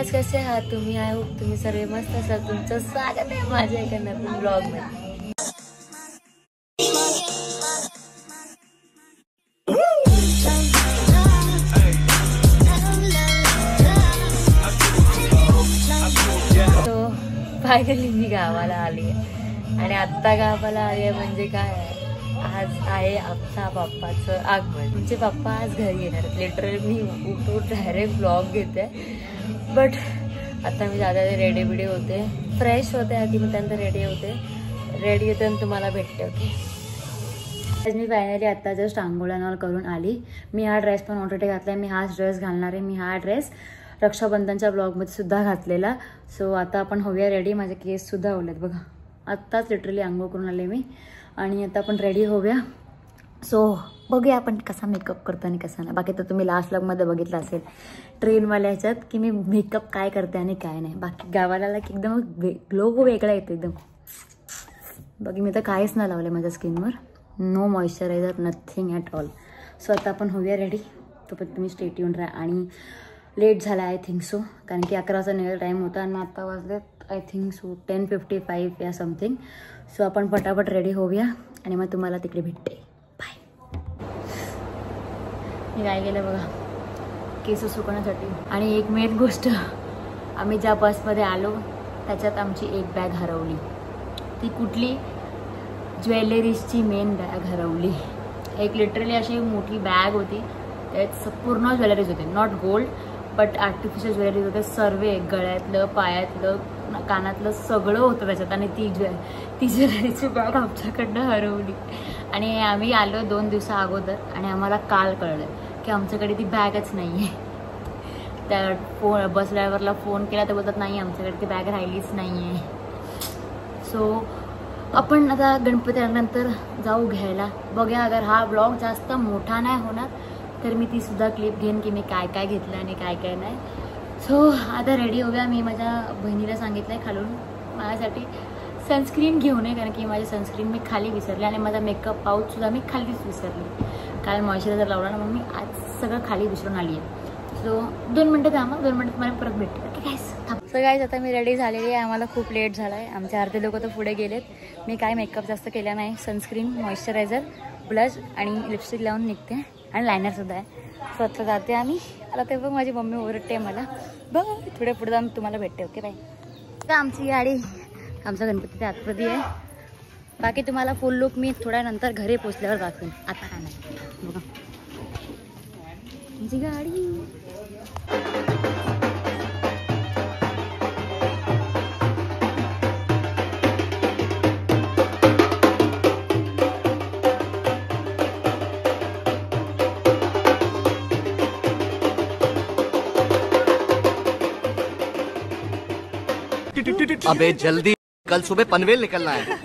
Guys, कैसे आहात तुम्ही? आय होप तुम्ही सर्व मस्त असाल. तुमचं स्वागत आहे माझ्या एका नवीन ब्लॉग मध्ये. फायनली मी गावाला आली आहे आणि आत्ता गावाला आली आहे म्हणजे काय, आज आहे आमच्या पप्पाचं आगमन. तुमचे पप्पा आज घरी येणार आहेत. लिटरली मी उठून डायरेक्ट ब्लॉग घेते. बट आता मी जाता रेडी बिडी होते, फ्रेश होते आधी, मग त्यानंतर रेडी होते आणि तुम्हाला भेटते. ओके, आज मी फायनली आत्ता जस्ट आंघोळ्यावर करून आली. मी हा ड्रेस पण ऑलरेडी घातला आहे. मी हाच ड्रेस घालणार आहे. मी हा ड्रेस रक्षाबंधनच्या ब्लॉगमध्ये सुद्धा घातलेला. सो आता आपण होऊया रेडी. माझे केससुद्धा ओलेत बघा. आत्ताच लिटरली आंघोळ करून आले मी आणि आता आपण रेडी होऊया. सो बघूया आपण कसा मेकअप करतो आणि कसा नाही. बाकी तर तुम्ही लास्ट ब्लॉगमध्ये बघितलं असेल ट्रेनवाल्या ह्याच्यात की मी मेकअप काय करते आणि काय नाही. बाकी गावाला की एकदम ग्लो वेगळा येतो एकदम. बाकी मी तर काहीच नाही लावले माझ्या स्किनवर. No moisturiser, nothing at all. So आता आपण होऊया रेडी. तो पण तुम्ही स्टे ट्यून राहा. आणि लेट झाला आय थिंक सो, कारण की 11चा निघायला टाईम होता आणि आता वाजलेत आय थिंक सो 10:55 या समथिंग. सो आपण पटापट रेडी होऊया आणि मग तुम्हाला तिकडे भेटते. बाय. मी काय केलं बघा केस सुकवण्यासाठी. आणि एक मेन गोष्ट, आम्ही ज्या बसमध्ये आलो त्याच्यात आमची एक बॅग हरवली. ती कुठली? ज्वेलरीजची मेन बॅग हरवली. एक लिटरली अशी मोठी बॅग होती, त्यात पूर्ण ज्वेलरीज होते. Not gold but artificial jewelleries होते. सर्व गळ्यातलं, पायातलं, कानातलं सगळं होतं त्याच्यात. आणि ती ज्वेलरीची बॅग आमच्याकडनं हरवली. आणि आम्ही आलो 2 दिवसा अगोदर आणि आम्हाला काल कळलं की आमच्याकडे ती बॅगच नाही आहे. त्या बस ड्रायव्हरला फोन केला तर बोलतात नाही आमच्याकडे ती बॅग राहिलीच नाही आहे. सो आपण आता गणपती आल्यानंतर जाऊ घ्यायला. बघूया, अगर हा ब्लॉग जास्त मोठा नाही होणार तर मी ती सुद्धा क्लिप घेईन की मी काय काय घेतलं आणि काय काय नाही. सो आता रेडी होऊया. मी माझ्या बहिणीला सांगितलं आहे खालून माझ्यासाठी सनस्क्रीन घेऊन ये, कारण की माझी सनस्क्रीन मी खाली विसरली आणि माझा मेकअप पाऊचसुद्धा मी खालीच विसरली. काल मॉइश्चरायझर लावला ना, मग मी आज सगळं खाली विसरून आली आहे. सो 2 मिनटं थांबा, 2 मिनटात मला परत भेटते. ओके गाईस, सो गाईस आता मी रेडी झालेली आहे. आम्हाला खूप लेट झाला आहे. आमचे अर्धे लोक तर पुढे गेलेत. मी काय मेकअप जास्त केला नाही. सनस्क्रीन, मॉइश्चरायझर, ब्लश आणि लिपस्टिक लावून निघते आणि लायनरसुद्धा आहे. सो आता जाते आम्ही. आता ते बघ माझी मम्मी ओरडते मला. बघ थोडे पुढे जाऊन तुम्हाला भेटते. Okay bye. तर आमची गाडी आमचा गणपतीच्या आतमध्ये आहे. बाकी तुम्हाला फुल लुक मी थोड्या नंतर घरी पोचल्यावर दाखवेन. आता काय नाही बघा आमची गाडी. अबे जल्दी, कल सुबह पनवेल निकलना है.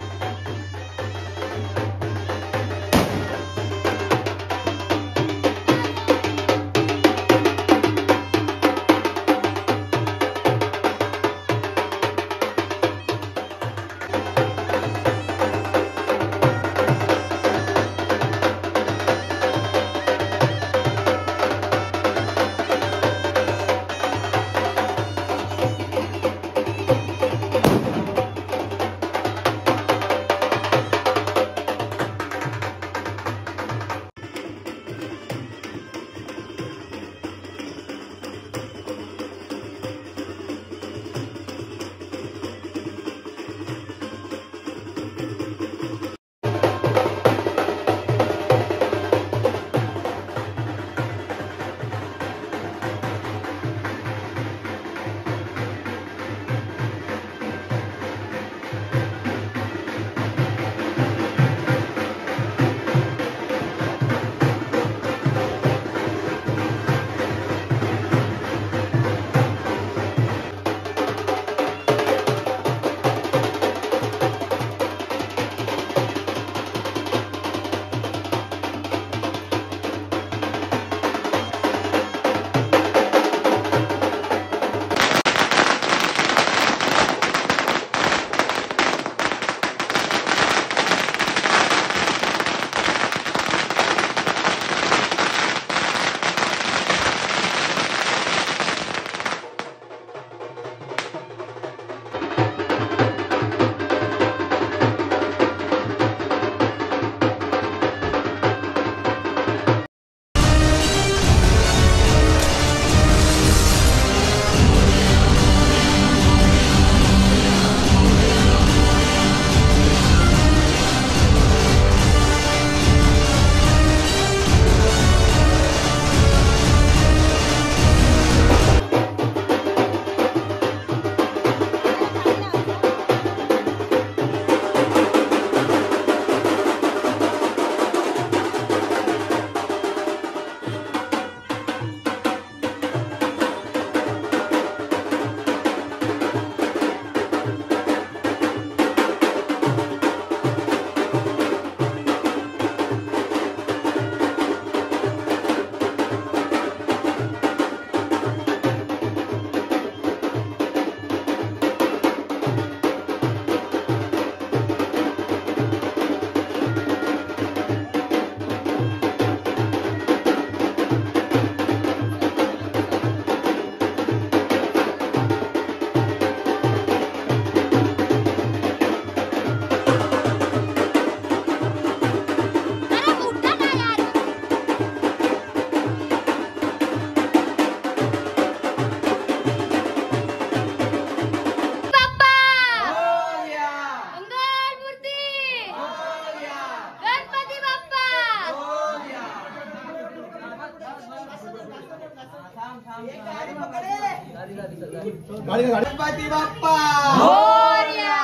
गणपती बाप्पा मोरया.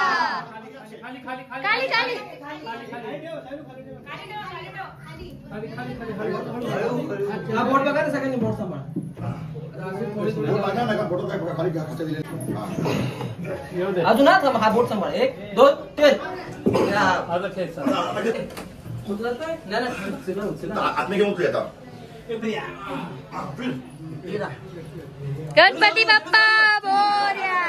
खाली खाली हा बोट बघा ना सगळ्यांनी बोट सांभाळ अजून हा बोट सांभाळ 1 2 3 गणपती बाप्पा मोरया.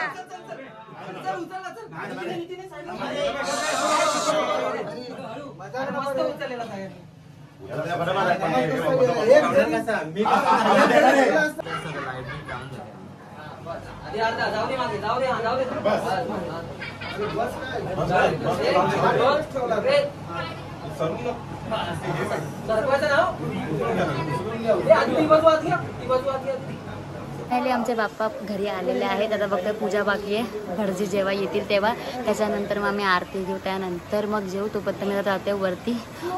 पहिले आमचे बाप्पा घरी आलेले आहेत. आता फक्त पूजा बाकी आहे. भटजी जेव्हा येतील तेव्हा, त्याच्यानंतर मग आम्ही आरती घेऊ, त्यानंतर मग जेऊ. तोपर्यंत मी राहते वरती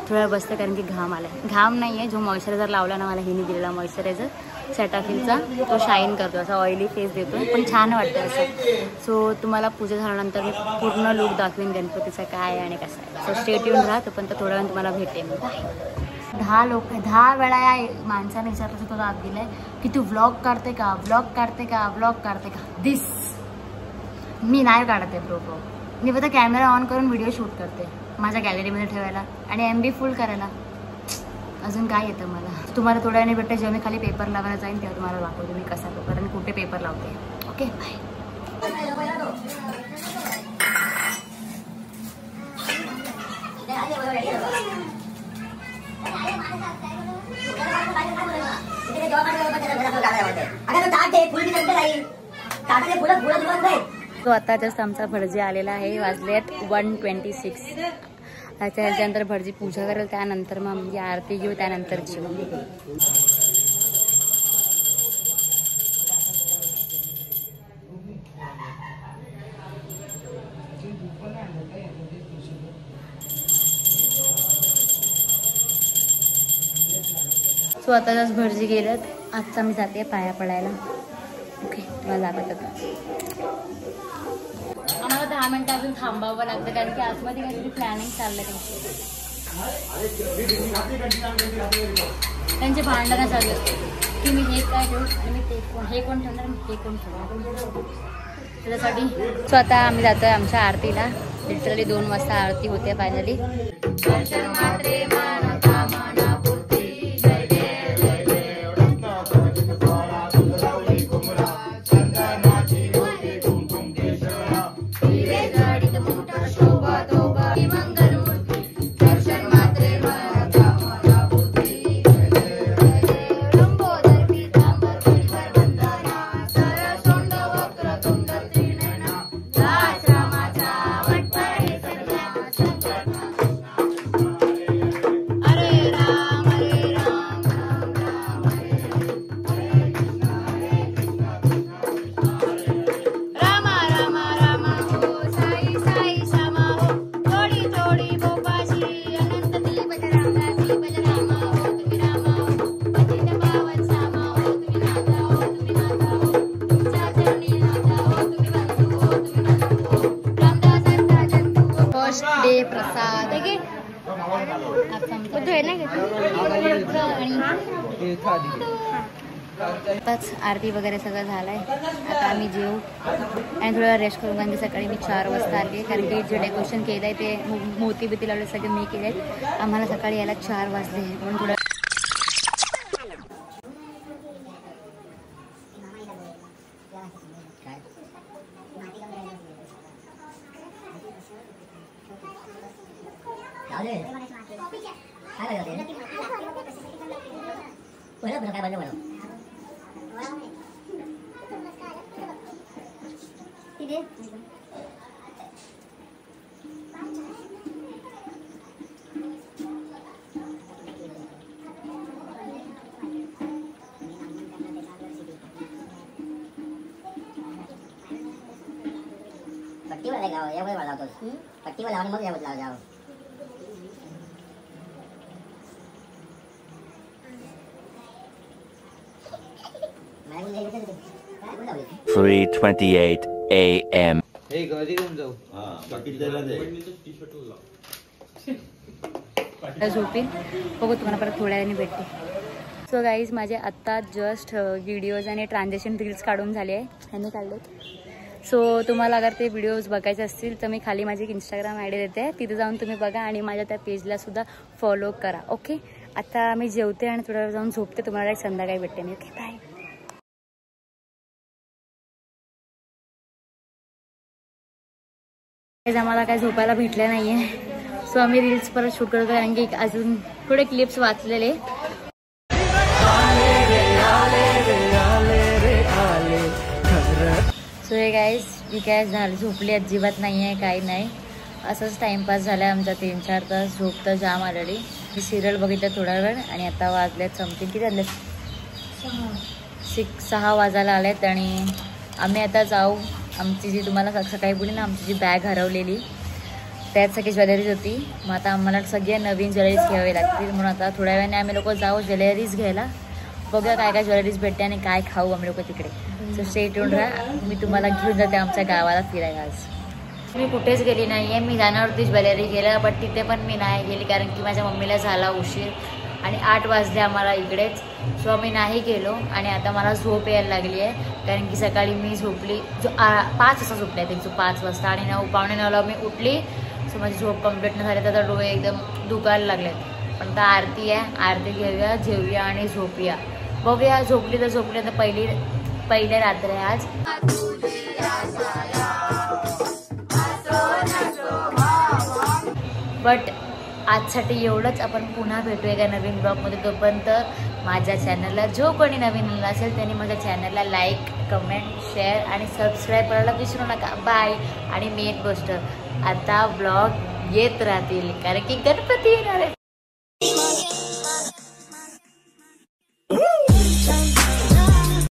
थोडा बसते, कारण की घाम आला आहे. घाम नाही आहे, जो मॉइश्चरायझर लावला ना मला, हिने दिलेला मॉइश्चरायझर सेटाफिलचा, तो शाईन करतो, असा ऑइली फेस देतो, पण छान वाटतं असं. सो तुम्हाला पूजा झाल्यानंतर मी पूर्ण लुक दाखवेन गणपतीचा काय आणि कसा आहे. सो स्टे ट्यून राहा. तोपर्यंत थोड्या वेळाने तुम्हाला भेटेन. 10 वेळा या माणसाने विचारलं, तो दाब दिलाय की तू व्लॉग काढते का, व्लॉग काढते का, व्लॉग काढते का. दिस मी नाही काढत आहे ब्रो. मी फक्त कॅमेरा ऑन करून व्हिडिओ शूट करते माझ्या गॅलरीमध्ये ठेवायला आणि MB फुल करायला. अजून काय येतं मला. तुम्हाला थोड्या वेळाने भेटते, जेव्हा मी खाली पेपर लावायला जाईन तेव्हा तुम्हाला दाखवते मी कसा पेपर आणि कुठे पेपर लावते. Okay bye. तो आता जस्ट आमचा भटजी आलेला आहे. वाजलेत 1:26. त्याच्यानंतर भटजी पूजा करेल, त्यानंतर मग आमची आरती घेऊ, त्यानंतर जेवू. सो आता जस्ट भटजी गेलेत. आजचा मी जाते पाया पडायला. ओके, मला लागत होतं. आम्हाला 10 मिनिटं अजून थांबावं लागतं, कारण की आतमध्ये काहीतरी प्लॅनिंग चाललं त्यांचे भांडणं चालू असते की मी हे काय ठेवू आणि मी ते कोण, हे कोण ठेवणार, मी ते कोण ठेवणार. त्याच्यासाठी सो आता आम्ही जातोय आमच्या आरतीला. लिटरली 2 वाजता आरती होते फायनली. प्रसाद आताच आरती वगैरे सगळं झालंय. आता आम्ही जेवू आणि थोडं रेस्ट करू, कारण की सकाळी मी 4 वाजता आली आहे. कारण की जे डेकोरेशन केलं आहे ते मोती बिती लावले सगळे मी केले आहेत. आम्हाला सकाळी यायला 4 वाजले, म्हणून थोडं पट्टी वाला गाव यावर वाला होतो. पट्टी वाला मग यावर लाव जाव. For 3:28 a.m. हे घरी घेऊन जाऊ. झोपेन बघू तुम्हाला परत थोड्या वेळाने भेटते. सो गाईज माझे आत्ता जस्ट व्हिडिओज आणि ट्रान्झॅक्शन रील्स काढून झाले आहे ह्यांनी काढलेत. सो तुम्हाला अगर ते व्हिडिओज बघायचे असतील तर मी खाली माझी इंस्टाग्राम आय डी देते, तिथे जाऊन तुम्ही बघा आणि माझ्या त्या पेजला सुद्धा फॉलो करा. ओके, आता मी जेवते आणि थोड्या वेळ जाऊन झोपते. तुम्हाला एक संध्याकाळी भेटते मी. Okay, bye. आम्हाला काय झोपायला भेटलं नाहीये, सो आम्ही रील्स परत शूट करतो कारण की अजून थोडे क्लिप्स वाचलेले. सो हे गाईज मी काय झालं झोपली अजिबात नाही आहे, काही नाही, असंच टाइमपास झाला आहे आमचा. 3-4 तास झोप तर जाम ऑलरेडी. मी सिरियल बघितलं थोडा वेळ आणि आता वाजल्यात समथिंग किती वाजले 6 वाजायला आलेत. आणि आम्ही आता जाऊ. आमची जी तुम्हाला सकाळी बोलली ना आमची जी बॅग हरवलेली त्यात सगळी ज्वेलरीज होती. मग आता आम्हाला सगळ्या नवीन ज्वेलरीज घ्यावे लागतील म्हणून आता थोड्या वेळाने आम्ही लोक जाऊ ज्वेलरीज घ्यायला. बघूया काय काय ज्वेलरीज भेटते आणि काय खाऊ आम्ही लोक तिकडे. सो स्टे ट्यून्ड राहा, मी तुम्हाला घेऊन जाते आमच्या गावाला फिरायला. आज मी कुठेच गेली नाही आहे. मी जाणार होती ज्वेलरी घ्यायला बट तिथे पण मी नाही गेली कारण की माझ्या मम्मीला झाला उशीर आणि 8 वाजले आम्हाला इकडेच. सो आम्ही नाही गेलो आणि आता मला झोप यायला लागली आहे कारण की सकाळी मी झोपली 5 वाजता झोपले आहे त्यांचं 5 वाजता आणि 9:45 मी उठली. सो माझी झोप कंप्लीट न झाली तर डोळे एकदम दुखायला लागलेत. पण आता आरती आहे, आरती घेऊया, जेवूया आणि झोपूया. बघूया झोपली तर झोपली. तर पहिल्या रात्र आहे आज. बट आजसाठी एवढंच. आपण पुन्हा भेटूया का नवीन ब्लॉगमध्ये. तोपर्यंत माझ्या चॅनलला जो कोणी नवीन असेल त्यांनी माझ्या चॅनलला लाईक, कमेंट, शेअर आणि सबस्क्राईब करायला विसरू नका. बाय. आणि मेन गोष्ट आता ब्लॉग येत राहतील कारण की गणपती येणार आहे.